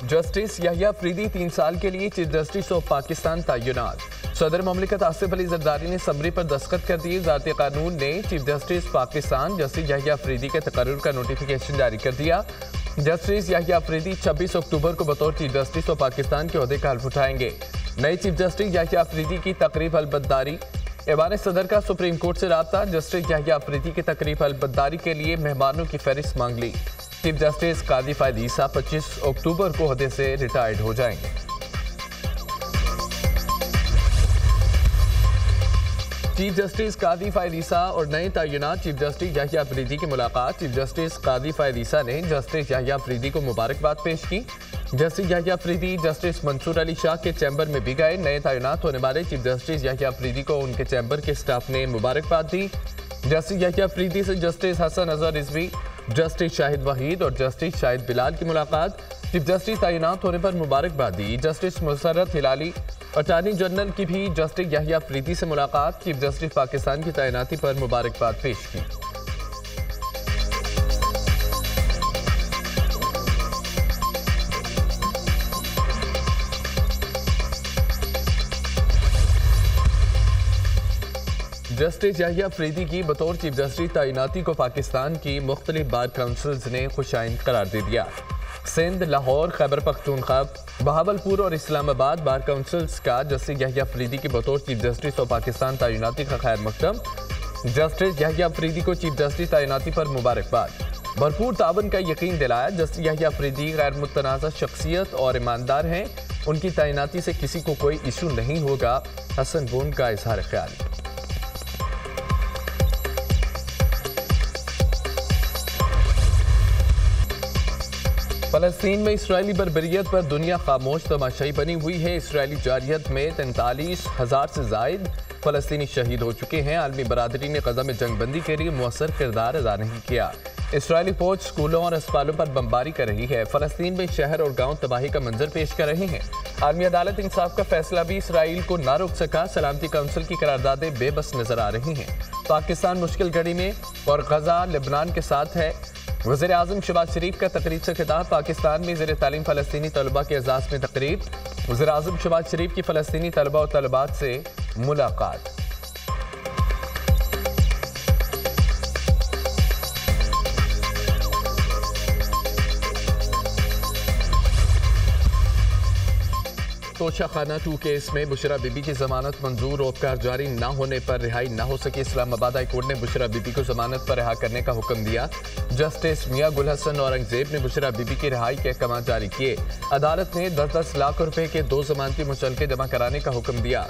Justice Yahya Afridi 3 साल के लिए चीफ जस्टिस ऑफ पाकिस्तान तैनात। सदर ममलिकत आसिफ अली जरदारी ने समरी पर दस्तखत कर दिए। ज़ाती कानून ने chief justice Pakistan justice Yahya Afridi के तकर्रुर का नोटिफिकेशन जारी कर दिया। जस्टिस याहिया अफरीदी 26 अक्टूबर को बतौर चीफ जस्टिस ऑफ पाकिस्तान के ओहदे का हल्फ उठाएंगे। नए चीफ जस्टिस याहिया अफरीदी की तकरीब अलबद्दारी। ऐवान सदर का सुप्रीम कोर्ट से राब्ता। जस्टिस याहिया अफरीदी की तकरीब अलबद्दारी के लिए मेहमानों की फहरिस्त मांग ली। चीफ जस्टिस कादी फायद ईसा 25 अक्टूबर को ओहदे से रिटायर्ड हो जाएंगे। चीफ जस्टिस कादी फायद ईसा और नए तैनात चीफ जस्टिस याहिया अफरीदी की मुलाकात। चीफ जस्टिस कादी फायद ईसा ने जस्टिस याहिया अफरीदी को मुबारकबाद पेश की। जस्टिस याहिया अफरीदी जस्टिस मंसूर अली शाह के चैम्बर में भी गए। नए तैनात होने वाले चीफ जस्टिस याहिया अफरीदी को उनके चैम्बर के स्टाफ ने मुबारकबाद दी। जस्टिस याहिया अफरीदी से जस्टिस हसन अजहर रिजवी, जस्टिस शाहिद वहीद और जस्टिस शाहिद बिलाल की मुलाकात। चीफ जस्टिस तैनात होने पर मुबारकबाद दी। Justice Musarrat Hilali attorney general की भी जस्टिस याहिया अफरीदी से मुलाकात। चीफ जस्टिस पाकिस्तान की तैनाती पर मुबारकबाद पेश की। जस्टिस याहिया अफरीदी की बतौर चीफ जस्टिस तैनाती को पाकिस्तान की मुख्तलिफ बार काउंसिल्स ने खुशाइंद करार दे दिया। सिंध, लाहौर, खैबर पख्तूनख्वा, बहावलपुर और इस्लामाबाद बार काउंसिल्स का जस्टिस याहिया अफरीदी की बतौर चीफ जस्टिस ऑफ पाकिस्तान तैनाती का खैर मकदम। जस्टिस याहिया अफरीदी को चीफ जस्टिस तैनाती पर मुबारकबाद। भरपूर तावन का यकीन दिलाया। जस्टिस याहिया अफरीदी गैर मुतनाज़ा शख्सियत और ईमानदार हैं। उनकी तैनाती से किसी को कोई इशू नहीं होगा। हसन बोन का इजहार ख्याल। फलस्तीन में इसराइली बर्बरियत पर दुनिया खामोश तमाशाई बनी हुई है। इसराइली जारियत में 43,000 से जायद फलस्तीनी शहीद हो चुके हैं। आलमी बरादरी ने गजा में जंगबंदी के लिए मुअस्सर किरदार अदा नहीं किया। इसराइली फौज स्कूलों और अस्पतालों पर बमबारी कर रही है। फलस्तीन में शहर और गांव तबाही का मंजर पेश कर रहे हैं। आलमी अदालत इंसाफ का फैसला भी इसराइल को ना रोक सका। सलामती काउंसिल की करारदादें बेबस नजर आ रही हैं। पाकिस्तान मुश्किल घड़ी में और गजा लेबनान के साथ है। वज़ीर आज़म शहबाज शरीफ का तकरीब से खिताब। पाकिस्तान में ज़ेर तालीम फ़लस्तीनी तलबा के एजाज़ में तकरीब। वज़ीर आज़म शहबाज शरीफ की फ़लस्तीनी तलबा और तलबात से मुलाकात। तोशाखाना 2 केस में बुशरा बीबी की जमानत मंजूर। रोपकार जारी न होने पर रिहाई न हो सकी। इस्लामाबाद हाई कोर्ट ने बुशरा बीबी को जमानत पर रिहा करने का हुक्म दिया। जस्टिस मियां गुल हसन औरंगजेब ने बुशरा बीबी की रिहाई के अहकाम जारी किए। अदालत ने 10-10 लाख रुपए के 2 जमानती मुचलके जमा कराने का हुक्म दिया।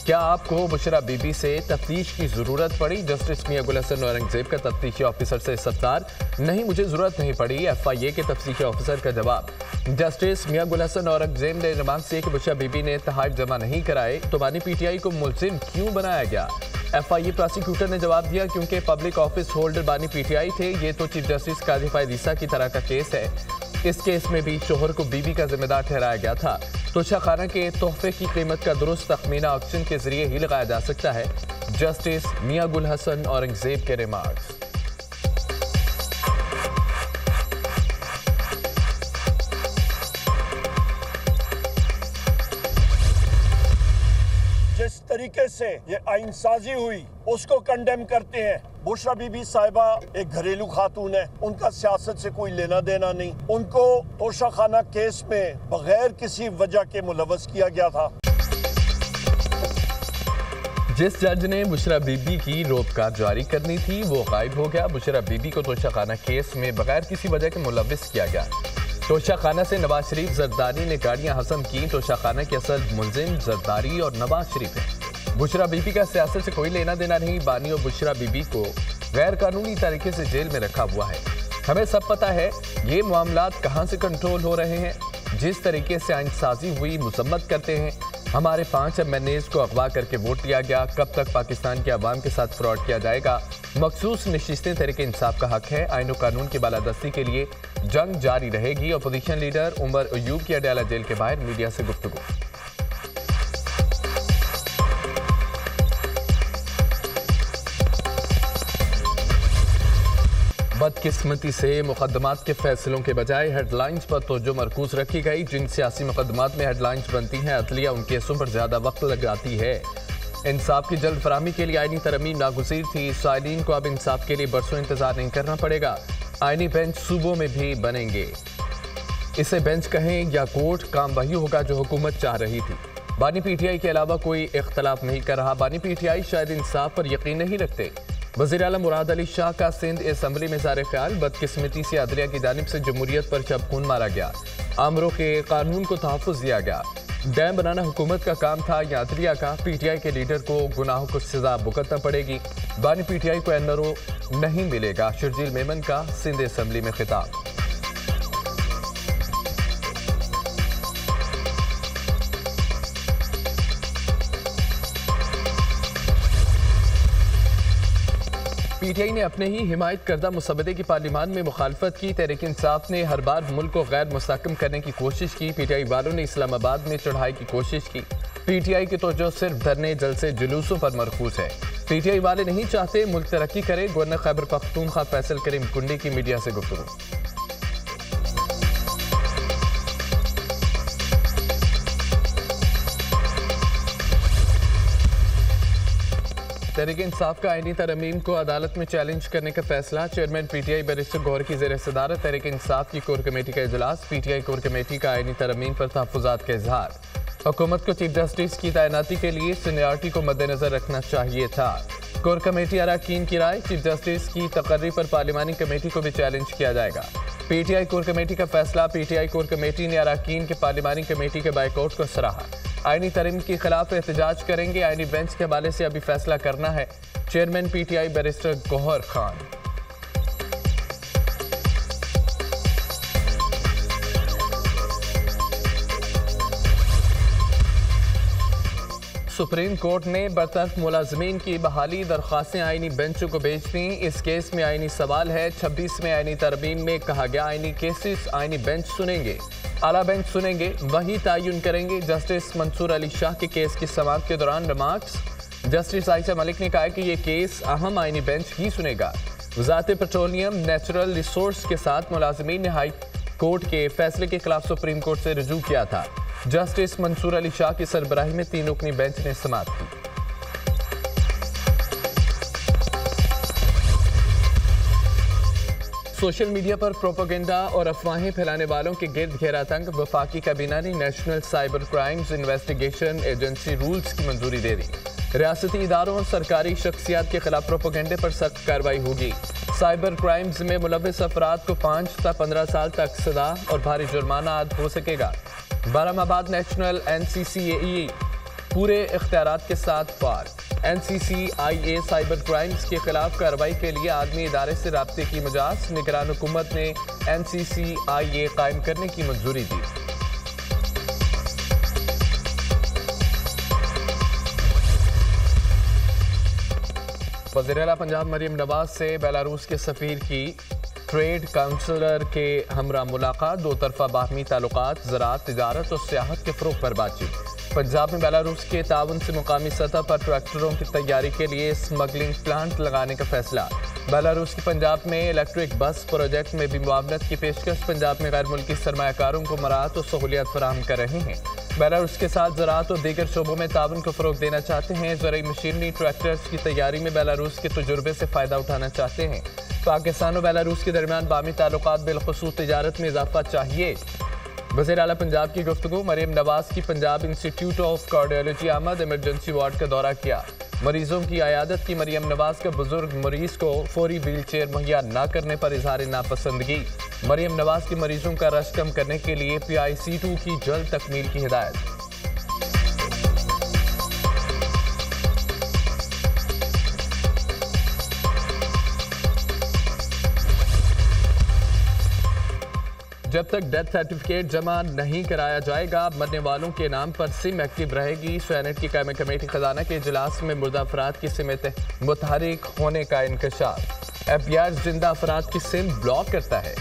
क्या आपको बुशरा बीबी से तफ्तीश की जरूरत पड़ी? जस्टिस मियां गुल हसन औरंगजेब का तफ्तीशी ऑफिसर से सत्तार। नहीं, मुझे जरूरत नहीं पड़ी। FIA के तफ्तीशी ऑफिसर का जवाब। जस्टिस मियां गुल हसन औरंगजेब ने रिमांड से कि बुशरा बीबी ने तहाइफ जमा नहीं कराए तो बानी PTI को मुलजिम क्यों बनाया गया? FIA प्रोसिक्यूटर ने जवाब दिया क्योंकि पब्लिक ऑफिस होल्डर बानी PTI थे। ये तो चीफ जस्टिस कादी फायद ईसा की तरह का केस है। इस केस में भी शोहर को बीबी का जिम्मेदार ठहराया गया था। तोशाखाना के तोहफे की कीमत का दुरुस्त तखमीना ऑक्शन के जरिए ही लगाया जा सकता है। जस्टिस मियां गुल हसन औरंगजेब के रिमार्क्स। जिस तरीके से ये आइनसाजी हुई उसको कंडेम करते हैं। बुशरा बीबी साहिबा एक घरेलू खातून है। उनका सियासत से कोई लेना देना नहीं। उनको तोशाखाना केस में बगैर किसी वजह के मुलव्वस किया गया था। जिस जज ने बुशरा बीबी की रोपकार जारी करनी थी वो गायब हो गया। बुशरा बीबी को तोशाखाना केस में बगैर किसी वजह के मुलव्वस किया गया। तोशाखाना से नवाज शरीफ जरदारी ने गाड़ियां हसन की। तोशाखाना के असल मुलजिम जरदारी और नवाज शरीफ है। बुशरा बीबी का सियासत से कोई लेना देना नहीं। बानी और बुशरा बीबी को गैर कानूनी तरीके से जेल में रखा हुआ है। हमें सब पता है ये मामलात कहां से कंट्रोल हो रहे हैं। जिस तरीके से आइनसाजी हुई मुसम्मत करते हैं। हमारे 5 MNAs को अगवा करके वोट दिया गया। कब तक पाकिस्तान के अवाम के साथ फ्रॉड किया जाएगा? मखसूस नशिस्तें तरीके इंसाफ का हक है। आइन और कानून की बालादस्ती के लिए जंग जारी रहेगी। अपोजिशन लीडर उमर अयूब की अडयाला जेल के बाहर मीडिया से गुफ्तगू। बदकिस्मती से मुकदमात के फैसलों के बजाय हेडलाइंस पर तवज्जो मरकूज रखी गई। जिन सियासी मुकदमात में हेडलाइंस बनती हैं, अदलिया उन केसों पर ज्यादा वक्त लगाती है। इंसाफ की जल्द फराहमी के लिए आईनी तरमीम नागुज़ीर थी। साइलिन को अब इंसाफ के लिए बरसों इंतजार नहीं करना पड़ेगा। आईनी बेंच सूबों में भी बनेंगे। इसे बेंच कहें या कोर्ट, काम वही होगा जो हुकूमत चाह रही थी। बानी पीटीआई के अलावा कोई इख्तलाफ नहीं कर रहा। बानी पीटीआई शायद इंसाफ पर यकीन नहीं रखते। वज़ीर आला मुराद अली शाह का सिंध असम्बली में ज़ाहिर ख्याल, बदकिस्मती से अदलिया की जानिब से जमहूरियत पर शब-खून मारा गया। आमरों के कानून को तहफ़्फ़ुज़ दिया गया। डैम बनाना हुकूमत का काम था या अदलिया का? पीटीआई के लीडर को गुनाहों को सजा भुगतना पड़ेगी। बानी पीटीआई को एनआरओ नहीं मिलेगा। शर्जील मेमन का सिंध असम्बली में खिताब। पीटीआई ने अपने ही हिमायत करदा मुसवदे की पार्लियामान में मुखालफत की। तहरीक इंसाफ ने हर बार मुल्क को गैर मुस्तहकम करने की कोशिश की। पीटीआई वालों ने इस्लामाबाद में चढ़ाई की कोशिश की। पीटीआई की तवज्जो सिर्फ धरने, जलसे, जुलूसों पर मरकूज है। पीटीआई वाले नहीं चाहते मुल्क तरक्की करे। गवर्नर खैबर पख्तूनख्वा फैसल करीम कुंडी की मीडिया से गुफ्तगू। तहरीक इंसाफ का आईनी तरमीम को अदालत में चैलेंज करने का फैसला। चेयरमैन पीटीआई बैरिस्टर गौहर की ज़ेर सदारत तहरीक इंसाफ की कोर कमेटी का इजलास। पीटीआई कोर कमेटी का आईनी तरमीम पर तहफ़्फ़ुज़ात का इजहार। हुकूमत को चीफ जस्टिस की तैनाती के लिए सीनियरिटी को मद्देनजर रखना चाहिए था। कोर कमेटी अरकान की राय, चीफ जस्टिस की तकर्री पर पार्लिमानी कमेटी को भी चैलेंज किया जाएगा। पीटीआई कोर कमेटी का फैसला। पीटीआई कोर कमेटी ने अरकान के पार्लिमानी कमेटी के बाइकआउट को सराहा। आईनी तरमीम के खिलाफ एहतजाज करेंगे। आईनी बेंच के हवाले से अभी फैसला करना है। Chairman PTI barrister Gohar Khan. Supreme court ने बरतरफ मुलाजमीन की बहाली दरख्वास्तें आईनी बेंचों को भेज दी। इस केस में आईनी सवाल है। 26वें आईनी तरमीम में कहा गया आईनी केसेस आईनी बेंच सुनेंगे, आला बेंच सुनेंगे, वही तयन करेंगे। जस्टिस मंसूर अली शाह के केस की समाअत के दौरान रिमार्क्स। जस्टिस आयशा मलिक ने कहा कि ये केस अहम आईनी बेंच ही सुनेगा। वज़ारत पेट्रोलियम नेचुरल रिसोर्स के साथ मुलाजमीन ने हाई कोर्ट के फैसले के खिलाफ सुप्रीम कोर्ट से रुजू किया था। जस्टिस मंसूर अली शाह की सरबराही में 3 रुकनी बेंच ने समाअत की। सोशल मीडिया पर प्रोपेगेंडा और अफवाहें फैलाने वालों के गिर्द घेरा तंग। वफाकी काबीना ने national cyber crimes investigation agency rules की मंजूरी दे दी। रियासती इदारों और सरकारी शख्सियात के खिलाफ प्रोपेगेंडे पर सख्त कार्रवाई होगी। साइबर क्राइम्स में मुलव्विस अफराद को 5 से 15 साल तक सजा और भारी जुर्माना आद हो सकेगा। बारामाबाद नेशनल NCCAE पूरे इख्तियारात के साथ फार। NCCIA साइबर क्राइम्स के खिलाफ कार्रवाई के लिए आदमी इदारे से राब्ते की मजाज। निगरान हुकूमत ने NCCIA कायम करने की मंजूरी दी। वज़ीर आला पंजाब मरियम नवाज से बेलारूस के सफ़ीर की ट्रेड काउंसलर के हमरा मुलाकात। 2 तरफ़ा बाहमी ताल्लुकात, ज़राअत, तिजारत और सियाहत के फ़रोग़ पर बातचीत। पंजाब में बेलारूस के ताउन से मुकामी सतह पर ट्रैक्टरों की तैयारी के लिए स्मगलिंग प्लांट लगाने का फैसला। बेलारूस की पंजाब में इलेक्ट्रिक बस प्रोजेक्ट में भी मुआवनत की पेशकश। पंजाब में गैर मुल्की सरमायाकारों को मराहत और सहूलियत फराहम कर रहे हैं। बेलारूस के साथ ज़राअत और दीगर शोबों में ताउन को फ़रोग़ देना चाहते हैं। ज़राई मशीनरी ट्रैक्टर्स की तैयारी में बेलारूस के तजुर्बे से फ़ायदा उठाना चाहते हैं। पाकिस्तान और बेलारूस के दरमियान बामी ताल्लुकात बिलखुसूस तिजारत में इजाफा चाहिए। वज़ीर आला पंजाब की गुफ्तगू। मरियम नवाज की पंजाब इंस्टीट्यूट ऑफ कार्डियोलॉजी आमद इमरजेंसी वार्ड का दौरा किया। मरीजों की आयादत की। मरियम नवाज का बुजुर्ग मरीज को फौरी व्हील चेयर मुहैया न करने पर इजहार नापसंदगी। मरियम नवाज के मरीजों का रश कम करने के लिए PIC2 की जल्द तकमील की हिदायत। जब तक डेथ सर्टिफिकेट जमा नहीं कराया जाएगा, मरने वालों के नाम पर सिम एक्टिव रहेगी। सेनेट की कायमी कमेटी खजाना के इजलास में मुर्दा अफराद की सिम मुतहरिक होने का इंकशाफ। FBI जिंदा अफराद की सिम ब्लॉक करता है।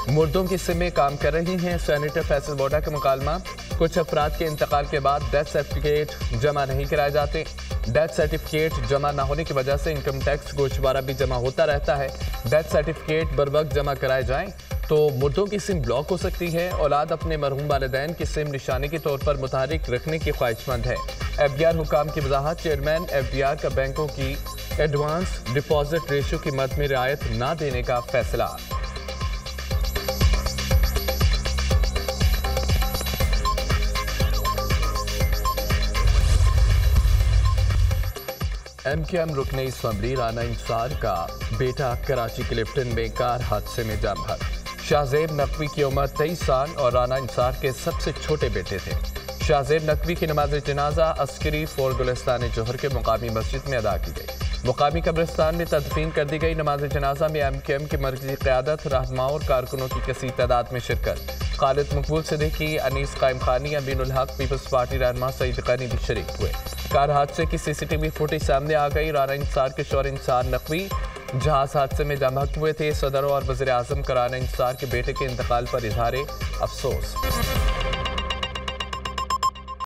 मुर्दों की सिमें काम कर रही हैं। सेनेटर फैसल बोडा का मुकालमा। कुछ अफराद के इंतकाल के बाद डेथ सर्टिफिकेट जमा नहीं कराए जाते। डेथ सर्टिफिकेट जमा न होने की वजह से इनकम टैक्स गोशवारा भी जमा होता रहता है। डेथ सर्टिफिकेट बर वक्त जमा कराए जाएं तो मुर्दों की सिम ब्लॉक हो सकती है। औलाद अपने मरहूम वालिदैन की सिम निशानी के तौर पर मुतहरिक रखने की ख्वाहिशमंद है। FDR हुकाम की वजाहत। चेयरमैन FDR का बैंकों की एडवांस डिपॉजिट रेशियो की मद में रियायत न देने का फैसला। MKM रुकने असम्बली राना इंसार का बेटा कराची क्लिफ्टन में कार हादसे में जान बहक। शाहजेब नकवी की उम्र 23 साल और राना इंसार के सबसे छोटे बेटे थे। शाहजेब नकवी की नमाज जनाजा अस्करी फोर गुलिस्तान जोहर के मुकामी मस्जिद में अदा की गई। मुकामी कब्रिस्तान में तदफीन कर दी गई। नमाज जनाजा में MKM की मरकजी क़यादत, रहनुमाओं और कारकुनों की कसीर तादाद में शिरकत। खालिद मकबूल सिद्दीकी, अनीस कायम खानी, अमीनुल हक, पीपल्स पार्टी रहनुमा सईद गनी भी शरीक हुए। कार हादसे की CCTV फुटेज सामने आ गई। राना इंसार के शौहर इंसार नकवी जहाज हादसे में दम हुए थे। सदर और वज़ीर आज़म का राना इंसार के बेटे के इंतकाल पर इजहार अफसोस।